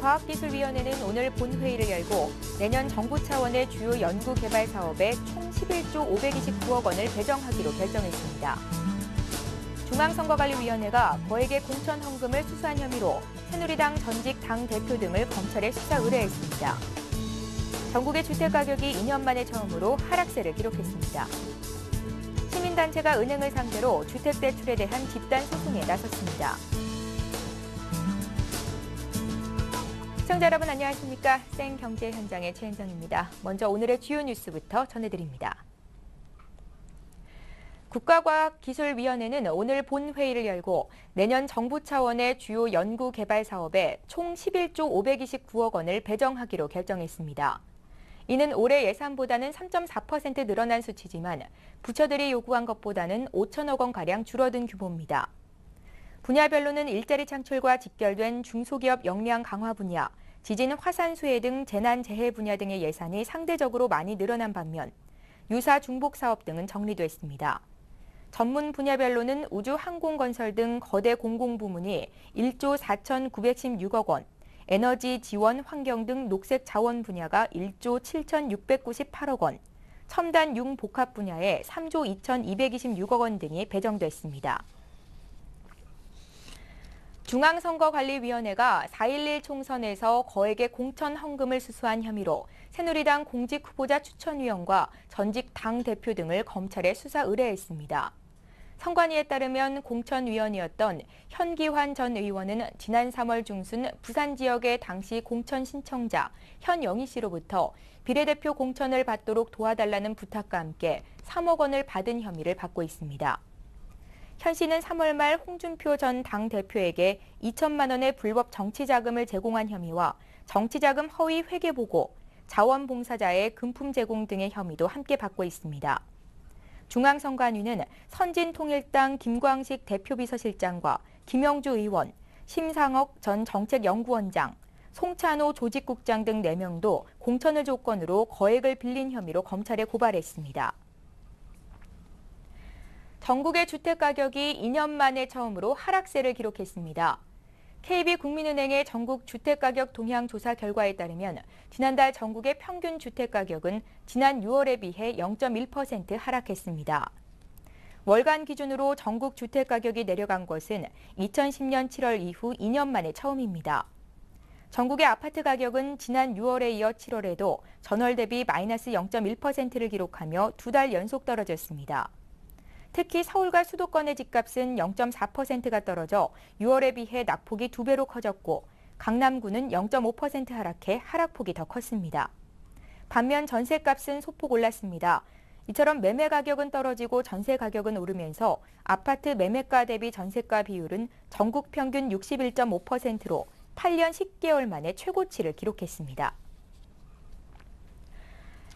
과학기술위원회는 오늘 본회의를 열고 내년 정부 차원의 주요 연구개발 사업에 총 11조 529억 원을 배정하기로 결정했습니다. 중앙선거관리위원회가 거액의 공천 헌금을 수수한 혐의로 새누리당 전직 당대표 등을 검찰에 수사 의뢰했습니다. 전국의 주택가격이 2년 만에 처음으로 하락세를 기록했습니다. 시민단체가 은행을 상대로 주택대출에 대한 집단 소송에 나섰습니다. 시청자 여러분 안녕하십니까? 생경제 현장의 최은정입니다. 먼저 오늘의 주요 뉴스부터 전해드립니다. 국가과학기술위원회는 오늘 본회의를 열고 내년 정부 차원의 주요 연구개발 사업에 총 11조 529억 원을 배정하기로 결정했습니다. 이는 올해 예산보다는 3.4% 늘어난 수치지만 부처들이 요구한 것보다는 5천억 원가량 줄어든 규모입니다. 분야별로는 일자리 창출과 직결된 중소기업 역량 강화 분야, 지진 화산 수해 등 재난재해 분야 등의 예산이 상대적으로 많이 늘어난 반면 유사 중복 사업 등은 정리됐습니다. 전문 분야별로는 우주 항공건설 등 거대 공공부문이 1조 4,916억 원, 에너지 지원 환경 등 녹색 자원 분야가 1조 7,698억 원, 첨단 융 복합 분야에 3조 2,226억 원 등이 배정됐습니다. 중앙선거관리위원회가 4.11 총선에서 거액의 공천 헌금을 수수한 혐의로 새누리당 공직 후보자 추천위원과 전직 당대표 등을 검찰에 수사 의뢰했습니다. 선관위에 따르면 공천위원이었던 현기환 전 의원은 지난 3월 중순 부산 지역의 당시 공천 신청자 현영희 씨로부터 비례대표 공천을 받도록 도와달라는 부탁과 함께 3억 원을 받은 혐의를 받고 있습니다. 현 씨는 3월 말 홍준표 전 당대표에게 2천만 원의 불법 정치자금을 제공한 혐의와 정치자금 허위 회계보고, 자원봉사자의 금품 제공 등의 혐의도 함께 받고 있습니다. 중앙선관위는 선진통일당 김광식 대표비서실장과 김영주 의원, 심상억 전 정책연구원장, 송찬호 조직국장 등 4명도 공천을 조건으로 거액을 빌린 혐의로 검찰에 고발했습니다. 전국의 주택가격이 2년 만에 처음으로 하락세를 기록했습니다. KB국민은행의 전국 주택가격 동향 조사 결과에 따르면 지난달 전국의 평균 주택가격은 지난 6월에 비해 0.1% 하락했습니다. 월간 기준으로 전국 주택가격이 내려간 것은 2010년 7월 이후 2년 만에 처음입니다. 전국의 아파트 가격은 지난 6월에 이어 7월에도 전월 대비 마이너스 0.1%를 기록하며 2달 연속 떨어졌습니다. 특히 서울과 수도권의 집값은 0.4%가 떨어져 6월에 비해 낙폭이 2배로 커졌고 강남구는 0.5% 하락해 하락폭이 더 컸습니다. 반면 전세값은 소폭 올랐습니다. 이처럼 매매 가격은 떨어지고 전세 가격은 오르면서 아파트 매매가 대비 전세가 비율은 전국 평균 61.5%로 8년 10개월 만에 최고치를 기록했습니다.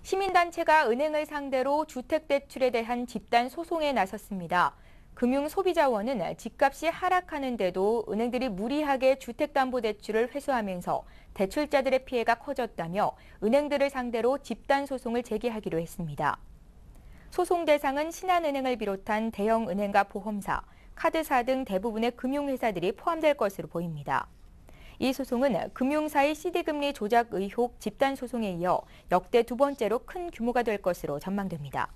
시민단체가 은행을 상대로 주택대출에 대한 집단 소송에 나섰습니다. 금융소비자원은 집값이 하락하는데도 은행들이 무리하게 주택담보대출을 회수하면서 대출자들의 피해가 커졌다며 은행들을 상대로 집단 소송을 제기하기로 했습니다. 소송 대상은 신한은행을 비롯한 대형 은행과 보험사, 카드사 등 대부분의 금융회사들이 포함될 것으로 보입니다. 이 소송은 금융사의 CD금리 조작 의혹 집단 소송에 이어 역대 2번째로 큰 규모가 될 것으로 전망됩니다.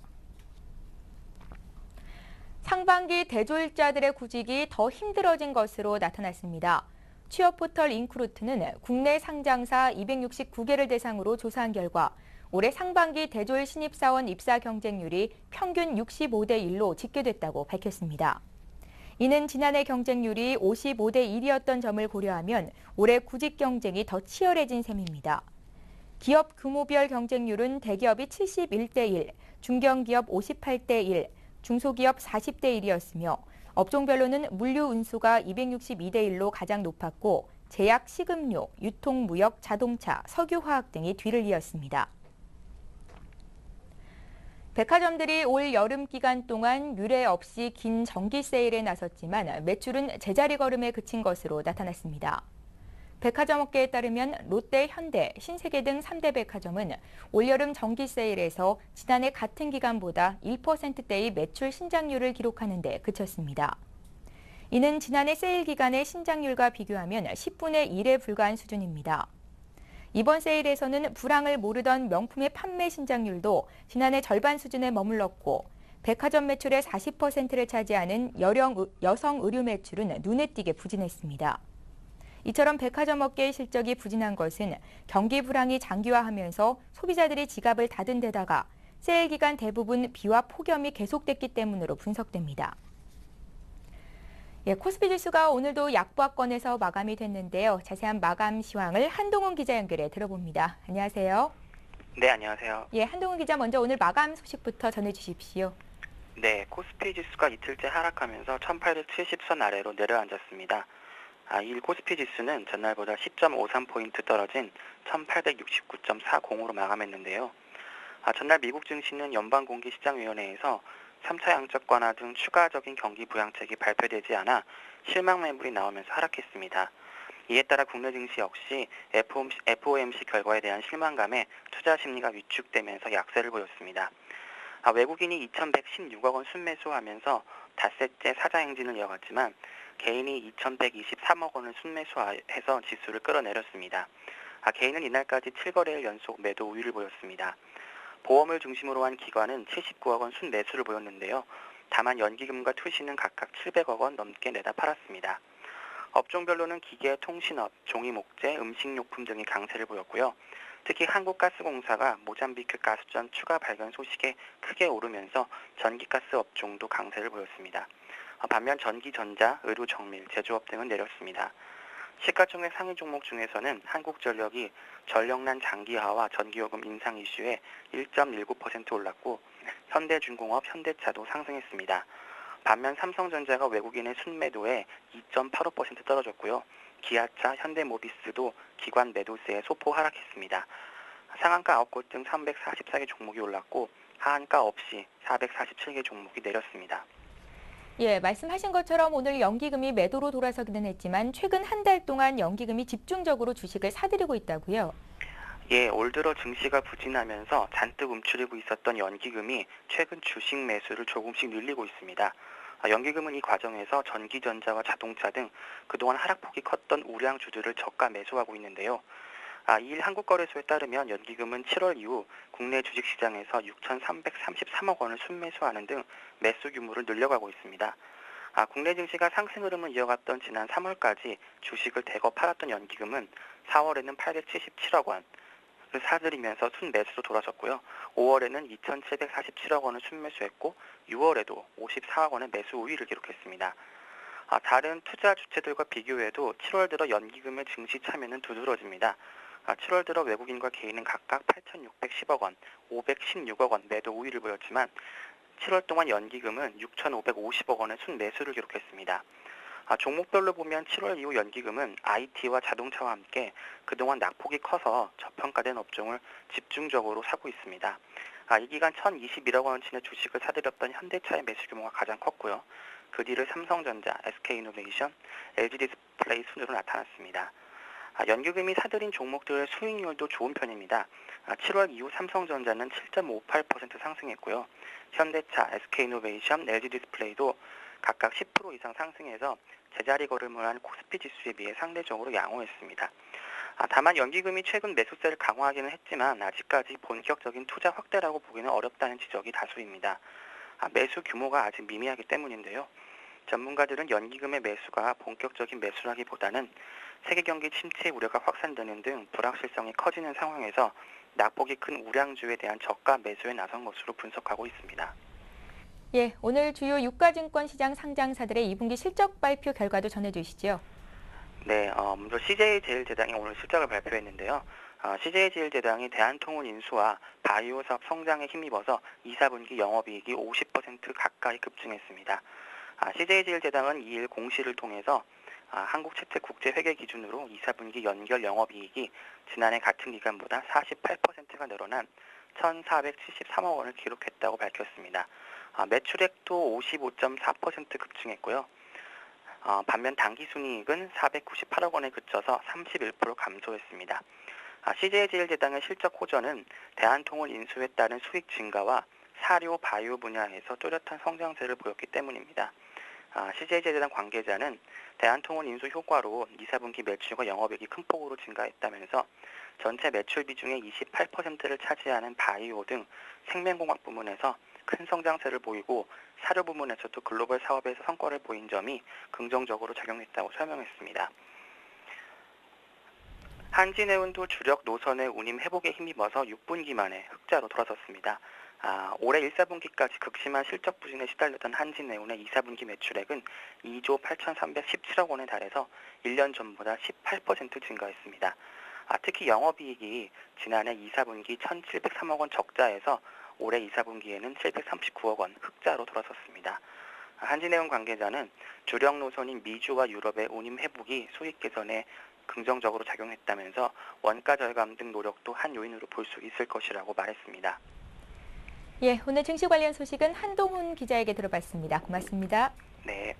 상반기 대졸자들의 구직이 더 힘들어진 것으로 나타났습니다. 취업 포털 인크루트는 국내 상장사 269개를 대상으로 조사한 결과 올해 상반기 대졸 신입사원 입사 경쟁률이 평균 65대 1로 집계됐다고 밝혔습니다. 이는 지난해 경쟁률이 55대 1이었던 점을 고려하면 올해 구직 경쟁이 더 치열해진 셈입니다. 기업 규모별 경쟁률은 대기업이 71대 1, 중견기업 58대 1, 중소기업 40대 1이었으며 업종별로는 물류 운수가 262대 1로 가장 높았고 제약, 식음료, 유통무역, 자동차, 석유화학 등이 뒤를 이었습니다. 백화점들이 올 여름 기간 동안 유례 없이 긴 정기 세일에 나섰지만 매출은 제자리 걸음에 그친 것으로 나타났습니다. 백화점 업계에 따르면 롯데, 현대, 신세계 등 3대 백화점은 올여름 정기 세일에서 지난해 같은 기간보다 1%대의 매출 신장률을 기록하는 데 그쳤습니다. 이는 지난해 세일 기간의 신장률과 비교하면 10분의 1에 불과한 수준입니다. 이번 세일에서는 불황을 모르던 명품의 판매 신장률도 지난해 절반 수준에 머물렀고 백화점 매출의 40%를 차지하는 여성 의류 매출은 눈에 띄게 부진했습니다. 이처럼 백화점 업계의 실적이 부진한 것은 경기 불황이 장기화하면서 소비자들이 지갑을 닫은 데다가 세일 기간 대부분 비와 폭염이 계속됐기 때문으로 분석됩니다. 코스피 지수가 오늘도 약보합권에서 마감이 됐는데요. 자세한 마감 시황을 한동훈 기자 연결해 들어봅니다. 안녕하세요. 네, 안녕하세요. 한동훈 기자 먼저 오늘 마감 소식부터 전해주십시오. 네, 코스피 지수가 이틀째 하락하면서 1870선 아래로 내려앉았습니다. 이일 코스피 지수는 전날보다 10.53포인트 떨어진 1869.40으로 마감했는데요. 전날 미국 증시는 연방공개시장위원회에서 3차 양적 완화 등 추가적인 경기 부양책이 발표되지 않아 실망 매물이 나오면서 하락했습니다. 이에 따라 국내 증시 역시 FOMC 결과에 대한 실망감에 투자 심리가 위축되면서 약세를 보였습니다. 외국인이 2,116억 원 순매수하면서 닷새째 사자 행진을 이어갔지만 개인이 2,123억 원을 순매수해서 지수를 끌어내렸습니다. 개인은 이날까지 7거래일 연속 매도 우위를 보였습니다. 보험을 중심으로 한 기관은 79억 원 순매수를 보였는데요. 다만 연기금과 투시는 각각 700억 원 넘게 내다 팔았습니다. 업종별로는 기계, 통신업, 종이목재, 음식료품 등이 강세를 보였고요. 특히 한국가스공사가 모잠비크 가스전 추가 발견 소식에 크게 오르면서 전기가스 업종도 강세를 보였습니다. 반면 전기전자, 의료정밀, 제조업 등은 내렸습니다. 시가총액 상위 종목 중에서는 한국전력이 전력난 장기화와 전기요금 인상 이슈에 1.19% 올랐고 현대중공업, 현대차도 상승했습니다. 반면 삼성전자가 외국인의 순매도에 2.85% 떨어졌고요. 기아차, 현대모비스도 기관 매도세에 소폭 하락했습니다. 상한가 9곳 등 344개 종목이 올랐고 하한가 없이 447개 종목이 내렸습니다. 말씀하신 것처럼 오늘 연기금이 매도로 돌아서기는 했지만 최근 한 달 동안 연기금이 집중적으로 주식을 사들이고 있다고요? 올 들어 증시가 부진하면서 잔뜩 움츠리고 있었던 연기금이 최근 주식 매수를 조금씩 늘리고 있습니다. 연기금은 이 과정에서 전기전자와 자동차 등 그동안 하락폭이 컸던 우량주들을 저가 매수하고 있는데요. 이일 한국거래소에 따르면 연기금은 7월 이후 국내 주식시장에서 6,333억 원을 순매수하는 등 매수 규모를 늘려가고 있습니다. 국내 증시가 상승 흐름을 이어갔던 지난 3월까지 주식을 대거 팔았던 연기금은 4월에는 877억 원을 사들이면서 순매수로 돌아섰고요. 5월에는 2,747억 원을 순매수했고 6월에도 54억 원의 매수 우위를 기록했습니다. 다른 투자 주체들과 비교해도 7월 들어 연기금의 증시 참여는 두드러집니다. 7월 들어 외국인과 개인은 각각 8,610억 원, 516억 원 매도 우위를 보였지만 7월 동안 연기금은 6,550억 원의 순매수를 기록했습니다. 종목별로 보면 7월 이후 연기금은 IT와 자동차와 함께 그동안 낙폭이 커서 저평가된 업종을 집중적으로 사고 있습니다. 이 기간 1,021억 원어치의 주식을 사들였던 현대차의 매수 규모가 가장 컸고요. 그 뒤를 삼성전자, SK이노베이션, LG디스플레이 순으로 나타났습니다. 연기금이 사들인 종목들의 수익률도 좋은 편입니다. 7월 이후 삼성전자는 7.58% 상승했고요. 현대차, SK이노베이션, LG디스플레이도 각각 10% 이상 상승해서 제자리 걸음을 한 코스피 지수에 비해 상대적으로 양호했습니다. 다만 연기금이 최근 매수세를 강화하기는 했지만 아직까지 본격적인 투자 확대라고 보기는 어렵다는 지적이 다수입니다. 매수 규모가 아직 미미하기 때문인데요. 전문가들은 연기금의 매수가 본격적인 매수라기보다는 세계 경기 침체 우려가 확산되는 등 불확실성이 커지는 상황에서 낙폭이 큰 우량주에 대한 저가 매수에 나선 것으로 분석하고 있습니다. 오늘 주요 유가증권 시장 상장사들의 2분기 실적 발표 결과도 전해주시죠. 네, 먼저 CJ제일제당이 오늘 실적을 발표했는데요. CJ제일제당이 대한통운 인수와 바이오 사업 성장에 힘입어서 2, 4분기 영업이익이 50% 가까이 급증했습니다. CJ제일제당은 2일 공시를 통해서 한국채택국제회계 기준으로 2, 4분기 연결 영업이익이 지난해 같은 기간보다 48%가 늘어난 1,473억 원을 기록했다고 밝혔습니다. 매출액도 55.4% 급증했고요. 반면 당기순이익은 498억 원에 그쳐서 31% 감소했습니다. CJ제일제당의 실적 호전은 대한통운 인수에 따른 수익 증가와 사료, 바이오 분야에서 뚜렷한 성장세를 보였기 때문입니다. CJ재단 관계자는 대한통운 인수 효과로 2, 4분기 매출과 영업이익이 큰 폭으로 증가했다면서 전체 매출 비중의 28%를 차지하는 바이오 등 생명공학 부문에서 큰 성장세를 보이고 사료 부문에서도 글로벌 사업에서 성과를 보인 점이 긍정적으로 작용했다고 설명했습니다. 한진해운도 주력 노선의 운임 회복에 힘입어서 6분기 만에 흑자로 돌아섰습니다. 올해 1, 4분기까지 극심한 실적 부진에 시달렸던 한진해운의 2, 4분기 매출액은 2조 8,317억 원에 달해서 1년 전보다 18% 증가했습니다. 특히 영업이익이 지난해 2, 4분기 1,703억 원 적자에서 올해 2, 4분기에는 739억 원 흑자로 돌아섰습니다. 한진해운 관계자는 주력 노선인 미주와 유럽의 운임 회복이 수익 개선에 긍정적으로 작용했다면서 원가 절감 등 노력도 한 요인으로 볼 수 있을 것이라고 말했습니다. 예, 오늘 증시 관련 소식은 한동훈 기자에게 들어봤습니다. 고맙습니다. 네.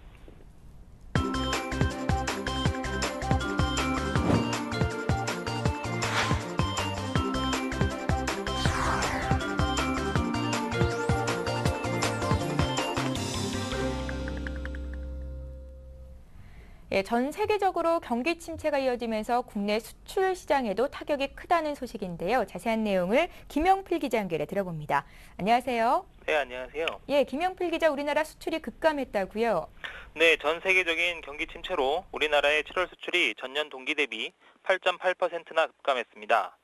예, 전 세계적으로 경기 침체가 이어지면서 국내 수출 시장에도 타격이 크다는 소식인데요. 자세한 내용을 김영필 기자 연결해 들어봅니다. 안녕하세요. 네, 안녕하세요. 예, 김영필 기자, 우리나라 수출이 급감했다고요? 네, 전 세계적인 경기 침체로 우리나라의 7월 수출이 전년 동기 대비 8.8%나 급감했습니다.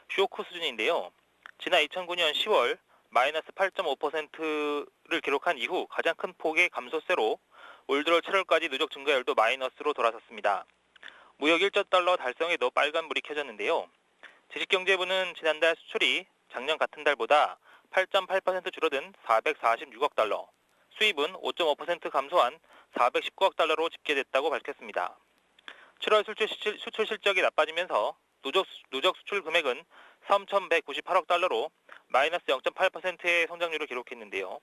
쇼크 수준인데요. 지난 2009년 10월 마이너스 8.5%를 기록한 이후 가장 큰 폭의 감소세로 올 들어 7월까지 누적 증가율도 마이너스로 돌아섰습니다. 무역 1조 달러 달성에도 빨간불이 켜졌는데요. 지식경제부는 지난달 수출이 작년 같은 달보다 8.8% 줄어든 446억 달러, 수입은 5.5% 감소한 419억 달러로 집계됐다고 밝혔습니다. 7월 수출 실적이 나빠지면서 누적 수출 금액은 3,198억 달러로 마이너스 0.8%의 성장률을 기록했는데요.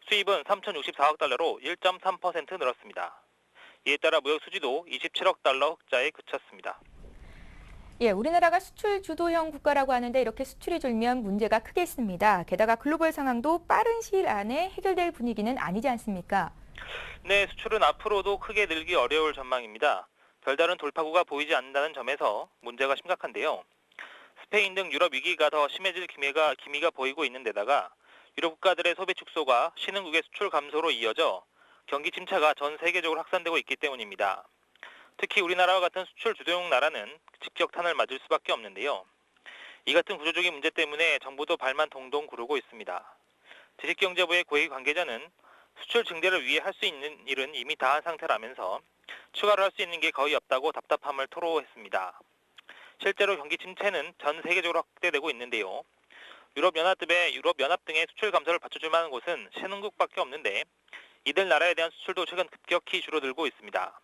수입은 3,064억 달러로 1.3% 늘었습니다. 이에 따라 무역 수지도 27억 달러 흑자에 그쳤습니다. 예, 우리나라가 수출 주도형 국가라고 하는데 이렇게 수출이 줄면 문제가 크겠습니다. 게다가 글로벌 상황도 빠른 시일 안에 해결될 분위기는 아니지 않습니까? 네, 수출은 앞으로도 크게 늘기 어려울 전망입니다. 별다른 돌파구가 보이지 않는다는 점에서 문제가 심각한데요. 스페인 등 유럽 위기가 더 심해질 기미가 보이고 있는 데다가 유럽 국가들의 소비 축소가 신흥국의 수출 감소로 이어져 경기 침체가 전 세계적으로 확산되고 있기 때문입니다. 특히 우리나라와 같은 수출 주도형 나라는 직격탄을 맞을 수밖에 없는데요. 이 같은 구조적인 문제 때문에 정부도 발만 동동 구르고 있습니다. 지식경제부의 고위 관계자는 수출 증대를 위해 할 수 있는 일은 이미 다 한 상태라면서 추가로 할 수 있는 게 거의 없다고 답답함을 토로했습니다. 실제로 경기 침체는 전 세계적으로 확대되고 있는데요. 유럽연합 등의 수출 감소를 받쳐줄 만한 곳은 신흥국밖에 없는데 이들 나라에 대한 수출도 최근 급격히 줄어들고 있습니다.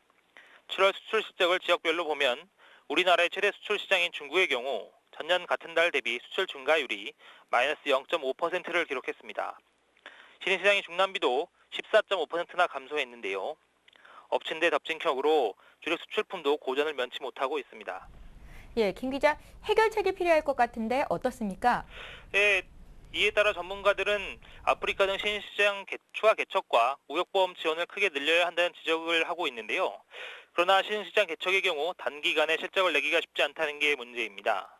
7월 수출 실적을 지역별로 보면 우리나라의 최대 수출 시장인 중국의 경우 전년 같은 달 대비 수출 증가율이 마이너스 0.5%를 기록했습니다. 신흥시장인 중남미도 14.5%나 감소했는데요. 엎친 데 덮친 격으로 주력 수출품도 고전을 면치 못하고 있습니다. 예, 김 기자, 해결책이 필요할 것 같은데 어떻습니까? 네, 이에 따라 전문가들은 아프리카 등 신시장 추가 개척과 무역보험 지원을 크게 늘려야 한다는 지적을 하고 있는데요. 그러나 신시장 개척의 경우 단기간에 실적을 내기가 쉽지 않다는 게 문제입니다.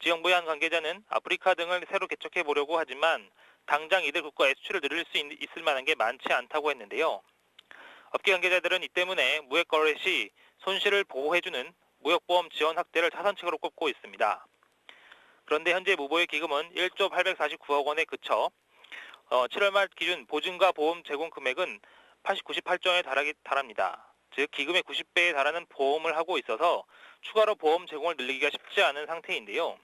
지역부의 한 관계자는 아프리카 등을 새로 개척해 보려고 하지만 당장 이들 국가의 수출을 늘릴 수 있을 만한 게 많지 않다고 했는데요. 업계 관계자들은 이 때문에 무역 거래 시 손실을 보호해주는 무역보험 지원 확대를 차선책으로 꼽고 있습니다. 그런데 현재 무보의 기금은 1조 849억 원에 그쳐 7월 말 기준 보증과 보험 제공 금액은 98조 원에 달합니다. 즉 기금의 90배에 달하는 보험을 하고 있어서 추가로 보험 제공을 늘리기가 쉽지 않은 상태인데요.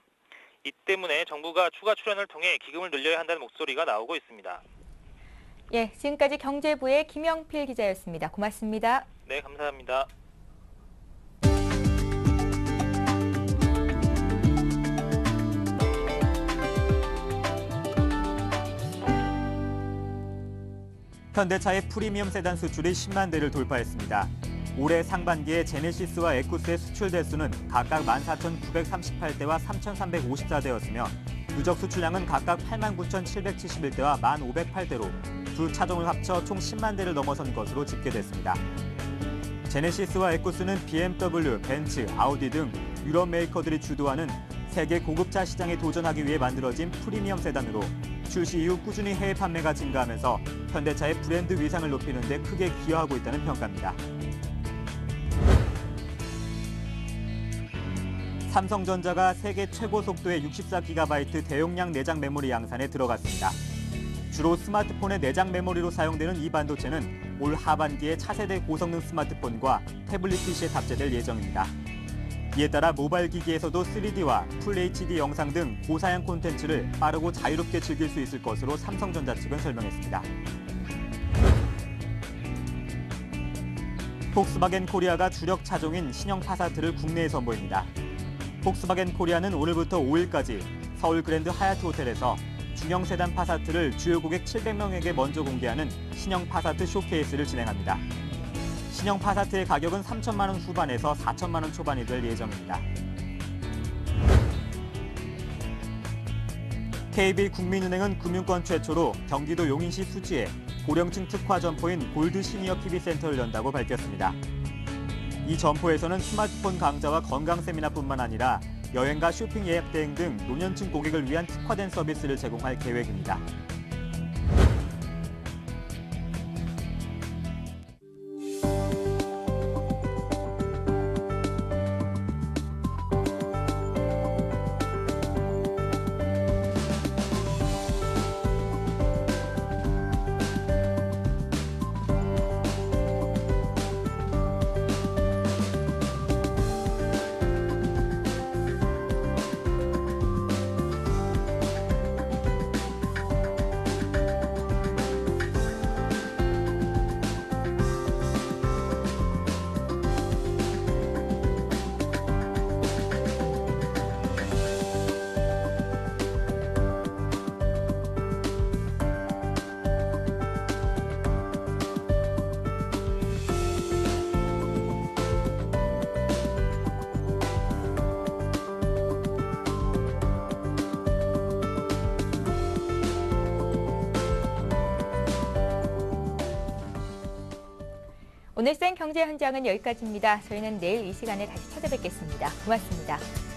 이 때문에 정부가 추가 출연을 통해 기금을 늘려야 한다는 목소리가 나오고 있습니다. 예, 지금까지 경제부의 김영필 기자였습니다. 고맙습니다. 네, 감사합니다. 현대차의 프리미엄 세단 수출이 10만 대를 돌파했습니다. 올해 상반기에 제네시스와 에쿠스의 수출 대수는 각각 14,938대와 3,354대였으며 누적 수출량은 각각 89,771대와 1,508대로 두 차종을 합쳐 총 10만 대를 넘어선 것으로 집계됐습니다. 제네시스와 에쿠스는 BMW, 벤츠, 아우디 등 유럽 메이커들이 주도하는 세계 고급차 시장에 도전하기 위해 만들어진 프리미엄 세단으로 출시 이후 꾸준히 해외 판매가 증가하면서 현대차의 브랜드 위상을 높이는 데 크게 기여하고 있다는 평가입니다. 삼성전자가 세계 최고 속도의 64GB 대용량 내장 메모리 양산에 들어갔습니다. 주로 스마트폰의 내장 메모리로 사용되는 이 반도체는 올 하반기에 차세대 고성능 스마트폰과 태블릿 PC에 탑재될 예정입니다. 이에 따라 모바일 기기에서도 3D와 풀 HD 영상 등 고사양 콘텐츠를 빠르고 자유롭게 즐길 수 있을 것으로 삼성전자 측은 설명했습니다. 폭스바겐 코리아가 주력 차종인 신형 파사트를 국내에 선보입니다. 폭스바겐 코리아는 오늘부터 5일까지 서울 그랜드 하얏트 호텔에서 중형 세단 파사트를 주요 고객 700명에게 먼저 공개하는 신형 파사트 쇼케이스를 진행합니다. 신형 파사트의 가격은 3천만 원 후반에서 4천만 원 초반이 될 예정입니다. KB국민은행은 금융권 최초로 경기도 용인시 수지에 고령층 특화 점포인 골드 시니어 PB센터를 연다고 밝혔습니다. 이 점포에서는 스마트폰 강좌와 건강 세미나뿐만 아니라 여행과 쇼핑 예약 대행 등 노년층 고객을 위한 특화된 서비스를 제공할 계획입니다. 오늘 생 경제 현장은 여기까지입니다. 저희는 내일 이 시간에 다시 찾아뵙겠습니다. 고맙습니다.